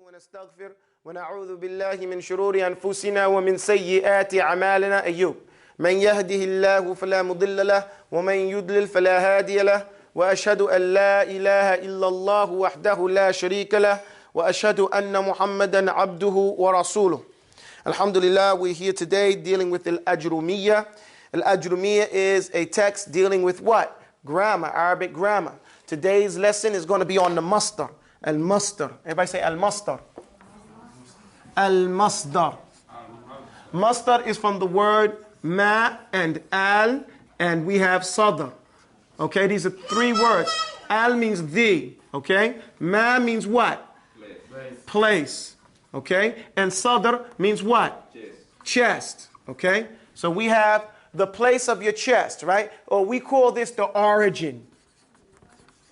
ونستغفر ونعوذ بالله من شرور أنفسنا ومن سيئات أعمالنا أيوب من يهده الله فلا مضل له ومن يضلل فلا هادي له وأشهد أن لا إله إلا الله وحده لا شريك له وأشهد أن محمدا عبده ورسوله. Alhamdulillah, we're here today dealing with Ajrumiyah. Ajrumiyah is a text dealing with what? Grammar, Arabic grammar. Today's lesson is going to be on the masdar. Al-masdar. Everybody say al-masdar. Al-masdar. Masdar is from the word ma and al, and we have sadr. Okay, these are three words. Al means the. Okay, ma means what? Place. Okay, and sadr means what? Chest. Okay, so we have the place of your chest, right? Or we call this the origin.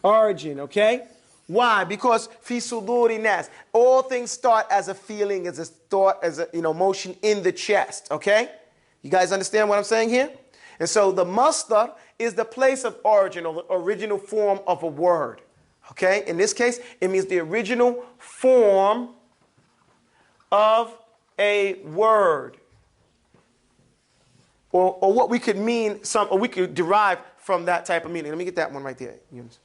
Origin, okay? Why? Because fi suduri nas. All things start as a feeling, as a thought, as a motion in the chest, okay? You guys understand what I'm saying here? And so the masdar is the place of origin, or the original form of a word. Okay? In this case, it means the original form of a word. Or what we could mean, or we could derive from that type of meaning. Let me get that one right there, Eunice.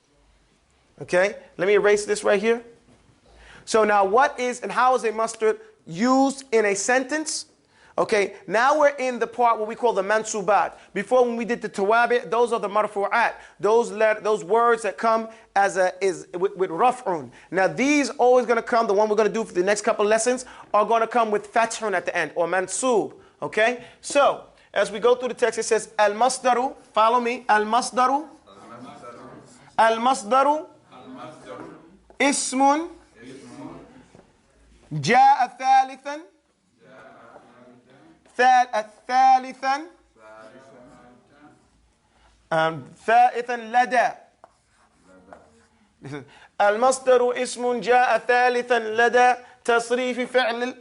Okay, let me erase this right here. So now what is and how is a masdar used in a sentence? Okay, now we're in the part what we call the mansubat. Before, when we did the tawabi, those are the marfu'at. Those words that come as with raf'un. Now these always going to come, the one we're going to do for the next couple of lessons, are going to come with fathun at the end, or mansub. Okay, so as we go through the text, it says al-masdaru, follow me, al-masdaru, al-masdaru, اسم جاء ثالثا ثالثا ثالثا لدى. المصدر اسم جاء ثالثا لدى تصريف فعل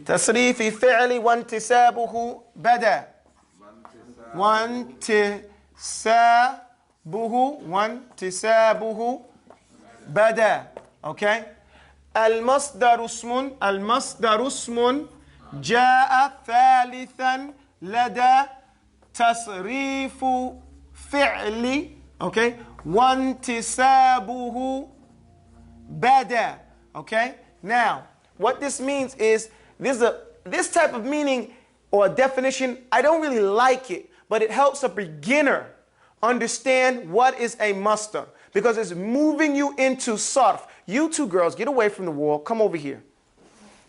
تصريف فعل وانتسابه بدا وانتسابه بدا. Okay, المصدر اسم جاء ثالثا لدى تصريف فعل okay وانتسابه بدا. Okay, now what this means is this type of meaning or definition, I don't really like it, but it helps a beginner understand what is a masdar, because it's moving you into sarf. You two girls, get away from the wall. Come over here.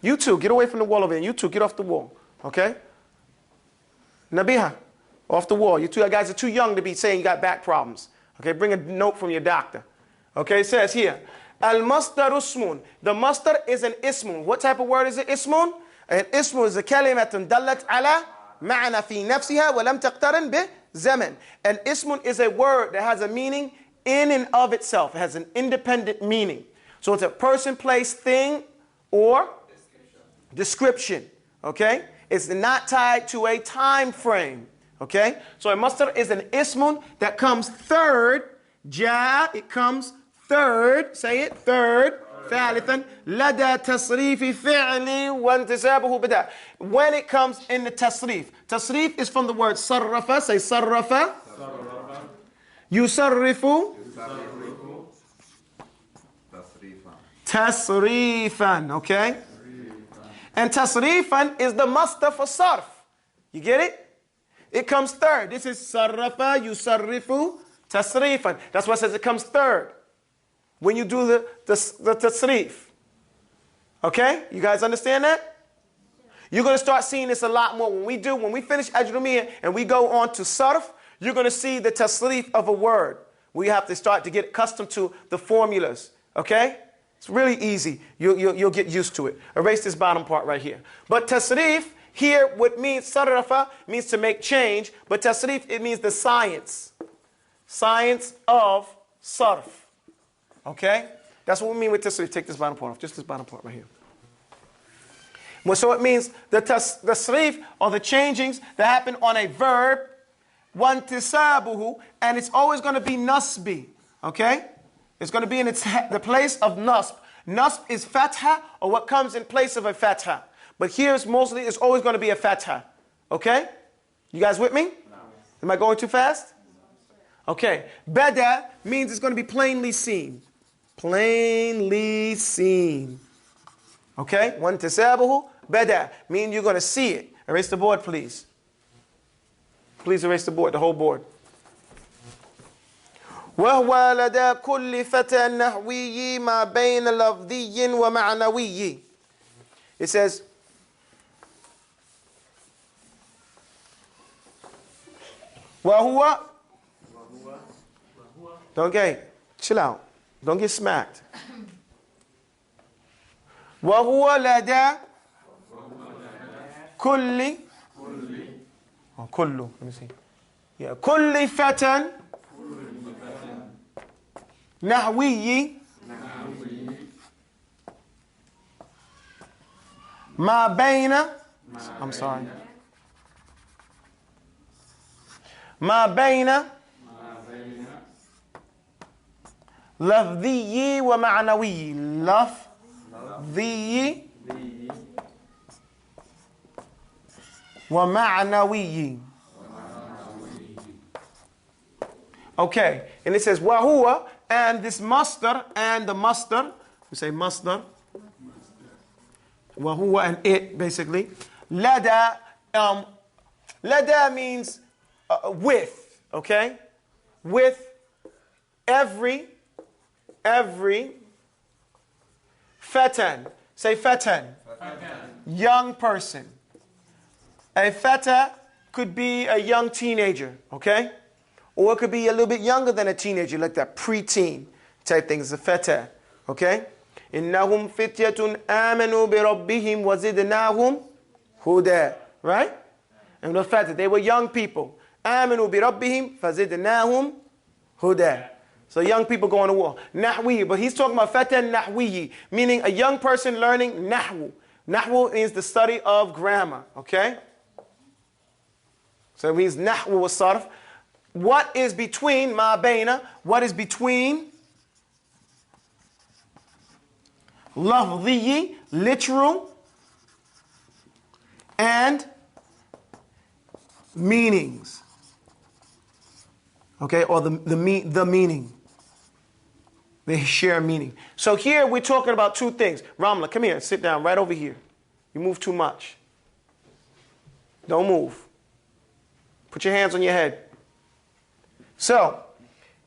You two, get away from the wall over there. You two, get off the wall. Okay? Nabiha, off the wall. You two guys are too young to be saying you got back problems. Okay? Bring a note from your doctor. Okay? It says here, al-masdar ismun. The masdar is an ismun. What type of word is it? Ismun? An ismun is a kalimatun dallat ala ma'na fi nafsiha wa lam taqtaran bi zaman. And ismun is a word that has a meaning in and of itself. It has an independent meaning. So it's a person, place, thing, or description. Okay? It's not tied to a time frame. Okay? So a masdar is an ismun that comes third. Ja, it comes third. Say it. Third. ثالثا لدى تصريف فعل وانتسابه بدا. When it comes in the tasrif. Tasrif is from the word sarrafa. Say sarrafa. Yusarrifu. Tasrifan. Okay? And tasrifan is the masdar for sarf. You get it? It comes third. This is sarrafa, yusarrifu, tasrifan. That's why it says it comes third when you do the tasrif. Okay? You guys understand that? You're going to start seeing this a lot more. When we finish Ajrumiyah and we go on to sarf, you're going to see the tasrif of a word. We have to start to get accustomed to the formulas. Okay? It's really easy. You'll get used to it. Erase this bottom part right here. But tasrif here, what means sarrafa means to make change, but tasrif, it means the science. Science of sarf. Okay? That's what we mean with tasrif. Take this bottom part off. Just this bottom part right here. Well, so it means the tasrif, or the changings that happen on a verb وانتسابه, and it's always going to be nasbi. Okay? It's going to be in the place of nasb. Nasb is fatha, or what comes in place of a fatha. But here it's always going to be a fatha. Okay? You guys with me? Am I going too fast? Okay. Bada means it's going to be plainly seen. Plainly seen. Okay? Wantasabuhu, bada, meaning you're going to see it. Erase the board, please. Please erase the board, the whole board. وهو لدى كل فتى نحوي ما بين لفظي ومعنوي. It says, وهو, don't get, chill out, don't get smacked. وهو لدى كل, oh, كل, let me see. Yeah, كل فتى نحوي ما بين, I'm sorry, ما بين لفظي ومعنوي. لفظي ومعنوي. Okay, and it says وهو, and this masdar, and the masdar, we say masdar, وهو and it basically. Lada, lada means with, okay? With every fatan. Say fatan. Young person. A fata could be a young teenager, okay? Or it could be a little bit younger than a teenager, like that preteen type thing. It's a fata, okay? إنهم فتية آمنوا بربهم وزدناهم هدى. Right? And the fact that they were young people. آمنوا بربهم فزدناهم هدى. So young people going to war. Nahwi, but he's talking about fatan nahwi, meaning a young person learning nahwu. Nahwu is the study of grammar, okay? So it means nahwu wa sarf. What is between ma bayna? What is between lafdhi, literal, and meanings? Okay, or the meaning. They share meaning. So here we're talking about two things. Ramla, come here, sit down right over here. You move too much. Don't move. Put your hands on your head. So,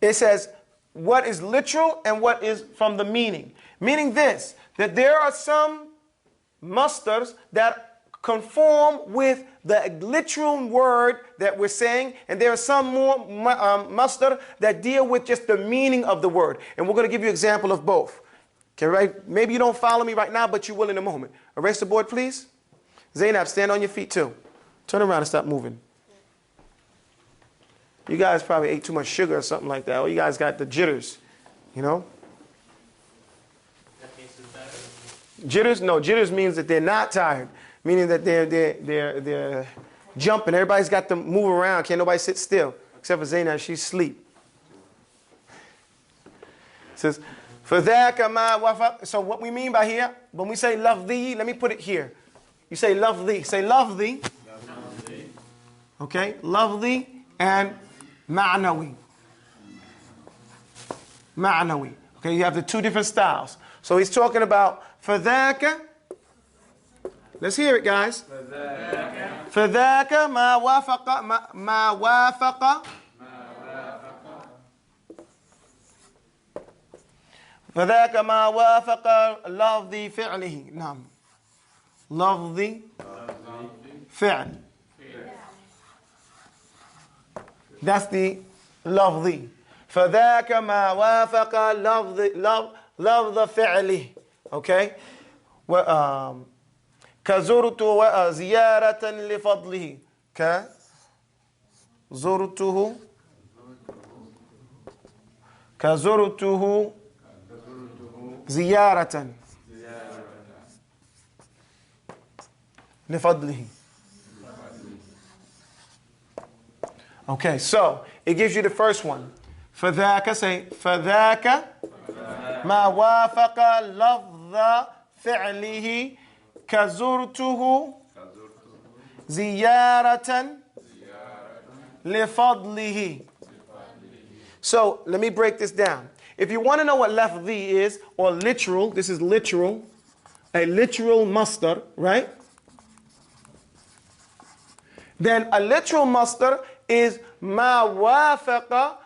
it says what is literal and what is from the meaning. Meaning this, that there are some mustars that conform with the literal word that we're saying, and there are some more mustar that deal with just the meaning of the word. And we're going to give you an example of both. Okay, right? Maybe you don't follow me right now, but you will in a moment. Erase the board, please. Zainab, stand on your feet too. Turn around and stop moving. You guys probably ate too much sugar or something like that. Or you guys got the jitters, you know? That means it's better. Jitters? No, jitters means that they're not tired. Meaning that they're jumping. Everybody's got to move around. Can't nobody sit still. Except for Zainab, she's asleep. It says, فَذَاكَ مَا وَفَقْ. So what we mean by here, when we say love thee, let me put it here. You say love thee. Say love thee. Okay? Love thee and ma'nawi. Ma'nawi. Okay, you have the two different styles. So he's talking about فَذَاكَ. Let's hear it, guys. فَذَاكَ مَا وَافَقَ مَا وَافَقَ فَذَاكَ مَا وَافَقَ لَفْظِ فِعْلِهِ. نعم. لَفْظِ فِعْل. That's the لفظي. فذاك ما وافق لفظ فعله. Okay? كزرت زيارة لفضله. كزرته زيارة لفضله. Okay, so it gives you the first one. فذاك, say فذاك ما وافق لفظ فعله كزرته زيارة لفضله. So let me break this down. If you want to know what lafzi is, or literal, this is literal, a literal masdar, right? Then a literal masdar is ma wafaqa,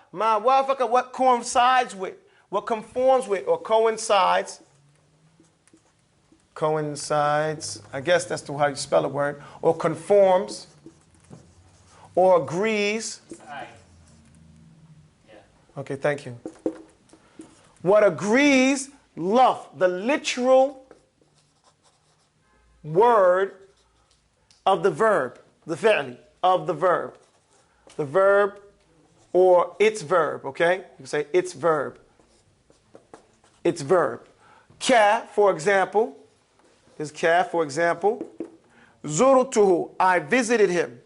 what coincides with, what conforms with, or coincides. Coincides, I guess that's how you spell a word, or conforms, or agrees. Aye. Yeah. Okay, thank you. What agrees, love, the literal word of the verb, the fi'li, of the verb. The verb or its verb, okay? You can say its verb. Its verb. Ka, for example, is ka, for example. Zurtuhu, I visited him.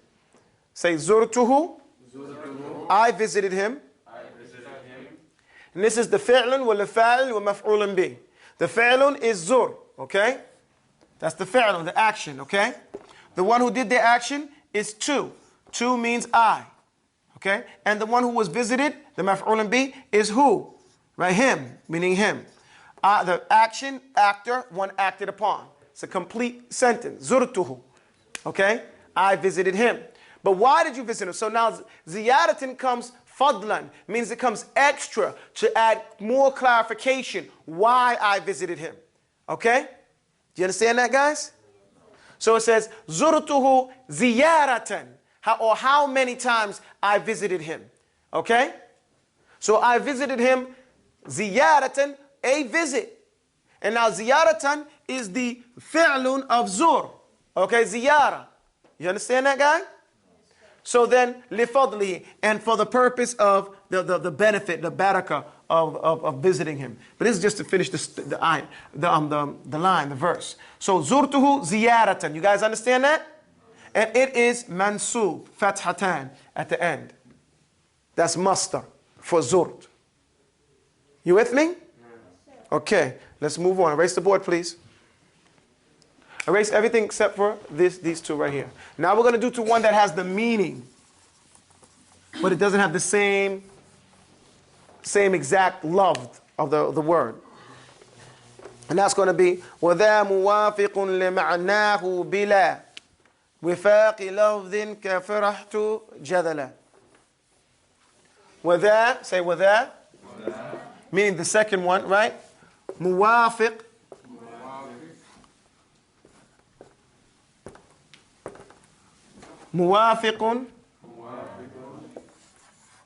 Say zurtuhu, I visited him. And this is the fi'lun wal fa'il wa maf'ulun bih. The fi'lun is zur, okay? That's the fi'lun, the action, okay? The one who did the action is tu. Tu means I, okay? And the one who was visited, the maf'ulun bih, is who? Right, him, meaning him. The action, actor, one acted upon. It's a complete sentence. Zurtuhu, okay? I visited him. But why did you visit him? So now ziyaratin comes fadlan, means it comes extra to add more clarification why I visited him. Okay? Do you understand that, guys? So it says, Zurtuhu ziyaratan, how many times I visited him. Okay? So I visited him ziyaratan, a visit. And now ziyaratan is the fi'lun of zur. Okay, ziyara. You understand that, guy? So then, lifadli, and for the purpose of the benefit, the barakah of visiting him. But this is just to finish the line, the verse. So, zurtuhu ziyaratan. You guys understand that? And it is mansub, fathatan, at the end. That's masdar for zurt. You with me? Okay, let's move on. Erase the board, please. Erase everything except for these two right here. Now we're going to do to one that has the meaning, but it doesn't have the same exact love of the word. And that's going to be وَذَا مُوَافِقٌ لِمَعْنَاهُ بِلَا وِفَاقِ لَفْظٍ كَفَرَحْتُ جَذَلًا. وَذَا, say وَذَا, meaning the second one, right? Muwafiq. موافق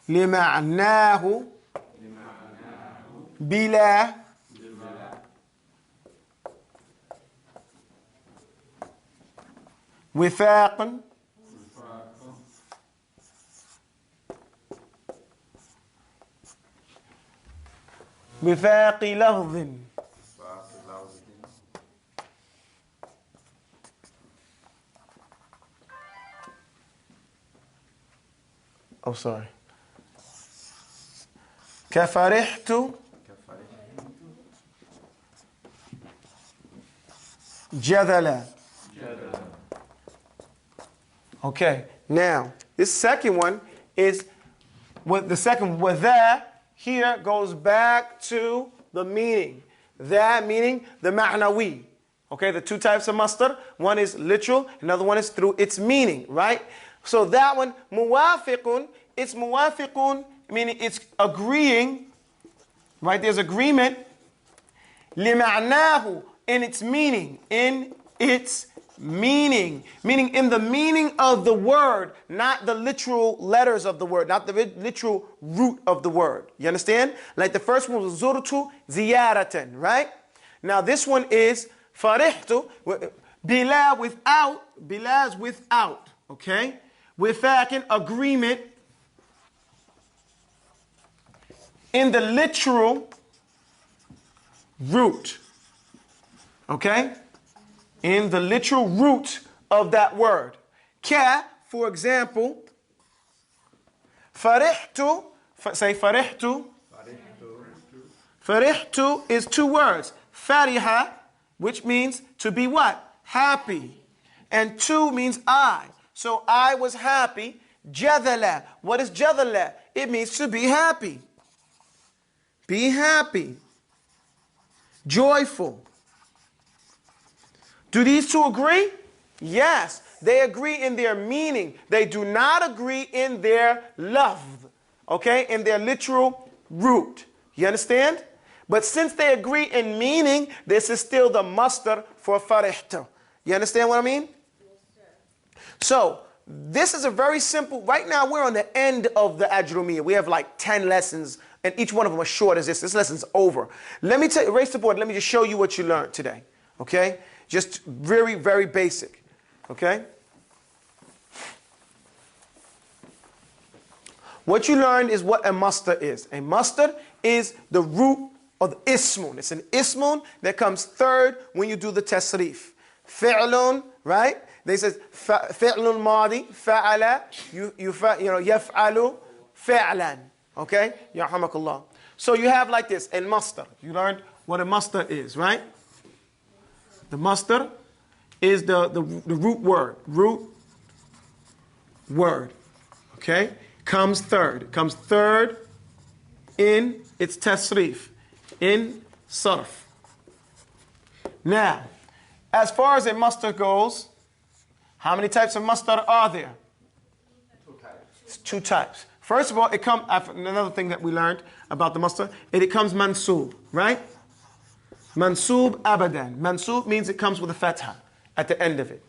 لمعناه بلا وفاق وفاق لفظ. Oh, sorry. كفرحت جذلا. Okay, now this second one is the second with that here goes back to the meaning. That meaning the ma'nawi. Okay, the two types of masdar. One is literal, another one is through its meaning, right? So that one, muwafiqun, it's muwafiqun, meaning it's agreeing, right? There's agreement. Lima'nahu, in its meaning, meaning in the meaning of the word, not the literal letters of the word, not the literal root of the word. You understand? Like the first one was zurtu ziyaratan, right? Now this one is farihtu, bila without, bila is without, okay? Without an agreement in the literal root, okay? In the literal root of that word. Ka, for example, Farihtu, say farihtu. Farihtu is two words. Fariha, which means to be what? Happy. And tu means I. So I was happy. Jadala. What is jadala? It means to be happy. Be happy. Joyful. Do these two agree? Yes. They agree in their meaning. They do not agree in their love. Okay? In their literal root. You understand? But since they agree in meaning, this is still the masdar for farihtu. You understand what I mean? So, this is a very simple, right now we're on the end of the Ajrumiyah. We have like 10 lessons, and each one of them are short as this. This lesson's over. Let me erase the board. Let me just show you what you learned today. Okay? Just very, very basic. Okay? What you learned is what a masdar is. A masdar is the root of the ismun. It's an ismun that comes third when you do the tasrif. Fi'lun, right? They says fi'lun madi, fa'ala, yaf'alu fi'lan. Okay? Yarhamakallah. So you have like this, a masdar. You learned what a masdar is, right? The masdar is the root word. Root word. Okay? Comes third. It comes third in its tasrif. In sarf. Now, as far as a masdar goes, how many types of masdar are there? Two types. It's two types. First of all, it comes, another thing that we learned about the masdar, it comes mansub, right? Mansub abadan. Mansub means it comes with a fatha at the end of it.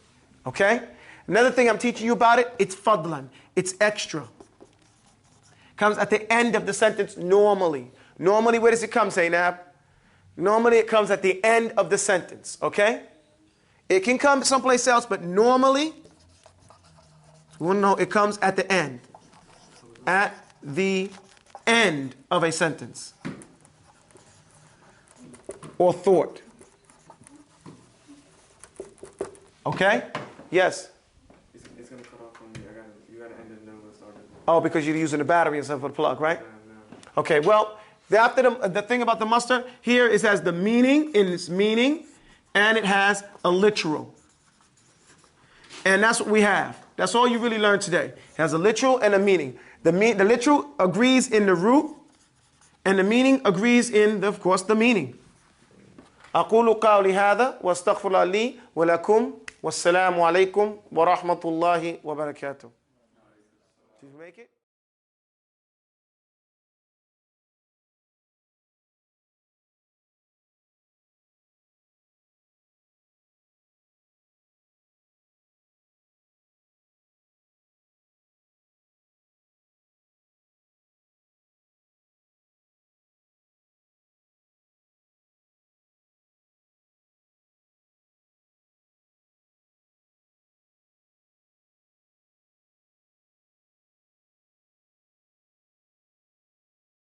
Okay? Another thing I'm teaching you about it, it's fadlan. It's extra. Comes at the end of the sentence normally. Normally, where does it come, Zainab? Normally, it comes at the end of the sentence, okay? It can come someplace else, but normally, it comes at the end. At the end of a sentence. Or thought. Okay? Yes? It's going to cut off on me. You got to end it and then we'll start it. Oh, because you're using the battery instead of the plug, right? Okay, well, after the thing about the masdar, here it has the meaning in its meaning, and it has a literal. And that's what we have. That's all you really learned today. It has a literal and a meaning. The literal agrees in the root, and the meaning agrees in, of course, the meaning. أقول قولي هذا واستغفر الله لي ولكم والسلام عليكم ورحمة الله وبركاته. Did you make it?